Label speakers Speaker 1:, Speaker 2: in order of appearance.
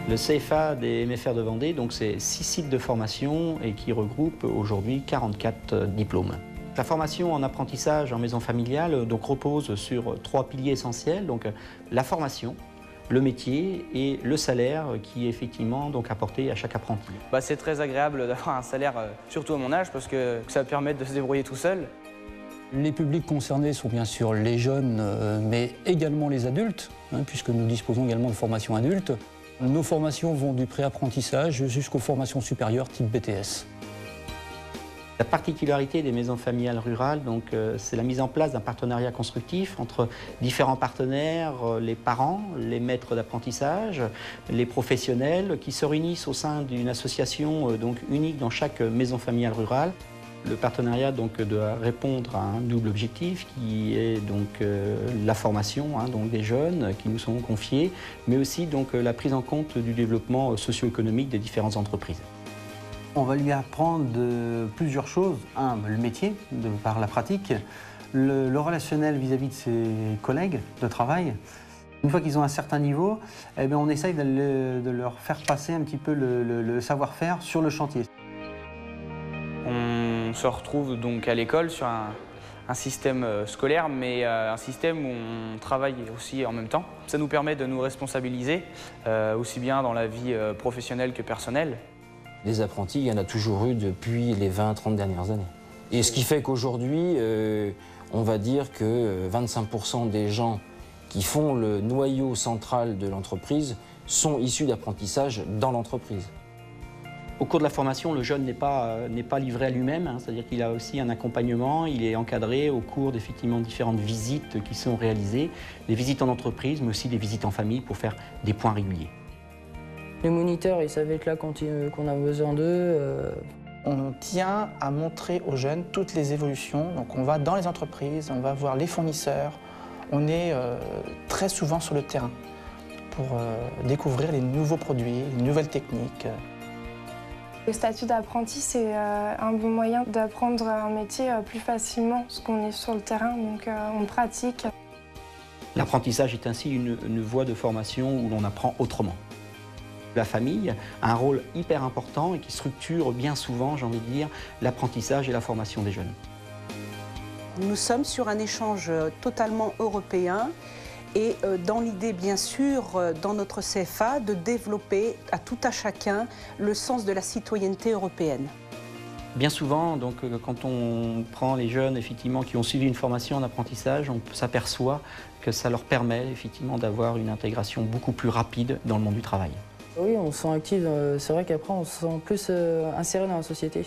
Speaker 1: Le CFA des MFR de Vendée, donc c'est 6 sites de formation et qui regroupe aujourd'hui 44 diplômes. La formation en apprentissage en maison familiale donc, repose sur 3 piliers essentiels, donc la formation, le métier et le salaire qui est effectivement donc, apporté à chaque apprenti.
Speaker 2: C'est très agréable d'avoir un salaire, surtout à mon âge, parce que ça permet de se débrouiller tout seul.
Speaker 3: Les publics concernés sont bien sûr les jeunes, mais également les adultes, puisque nous disposons également de formations adultes. Nos formations vont du pré-apprentissage jusqu'aux formations supérieures type BTS.
Speaker 1: La particularité des maisons familiales rurales, c'est la mise en place d'un partenariat constructif entre différents partenaires, les parents, les maîtres d'apprentissage, les professionnels qui se réunissent au sein d'une association unique dans chaque maison familiale rurale. Le partenariat doit répondre à un double objectif qui est la formation des jeunes qui nous sont confiés, mais aussi la prise en compte du développement socio-économique des différentes entreprises.
Speaker 4: On va lui apprendre plusieurs choses. Le métier, par la pratique, le relationnel vis-à-vis de ses collègues de travail. Une fois qu'ils ont un certain niveau, on essaye de leur faire passer un petit peu le savoir-faire sur le chantier.
Speaker 2: On se retrouve donc à l'école sur un système scolaire, mais un système où on travaille aussi en même temps. Ça nous permet de nous responsabiliser, aussi bien dans la vie professionnelle que personnelle.
Speaker 5: Des apprentis, il y en a toujours eu depuis les 20-30 dernières années. Et ce qui fait qu'aujourd'hui, on va dire que 25% des gens qui font le noyau central de l'entreprise sont issus d'apprentissage dans l'entreprise.
Speaker 1: Au cours de la formation, le jeune n'est pas livré à lui-même, c'est-à-dire qu'il a aussi un accompagnement, il est encadré au cours d'effectivement différentes visites qui sont réalisées, des visites en entreprise, mais aussi des visites en famille pour faire des points réguliers.
Speaker 6: Les moniteurs, ils savent être là quand on a besoin d'eux.
Speaker 7: On tient à montrer aux jeunes toutes les évolutions. Donc on va dans les entreprises, on va voir les fournisseurs. On est très souvent sur le terrain pour découvrir les nouveaux produits, les nouvelles techniques.
Speaker 8: Le statut d'apprenti, c'est un bon moyen d'apprendre un métier plus facilement, parce qu'on est sur le terrain, donc on pratique.
Speaker 1: L'apprentissage est ainsi une voie de formation où l'on apprend autrement. La famille a un rôle hyper important et qui structure bien souvent, j'ai envie de dire, l'apprentissage et la formation des jeunes.
Speaker 9: Nous sommes sur un échange totalement européen et dans l'idée, bien sûr, dans notre CFA, de développer à tout à chacun le sens de la citoyenneté européenne.
Speaker 1: Bien souvent, quand on prend les jeunes effectivement, qui ont suivi une formation en apprentissage, on s'aperçoit que ça leur permet effectivement d'avoir une intégration beaucoup plus rapide dans le monde du travail.
Speaker 6: Oui, on se sent actif. C'est vrai qu'après, on se sent plus inséré dans la société.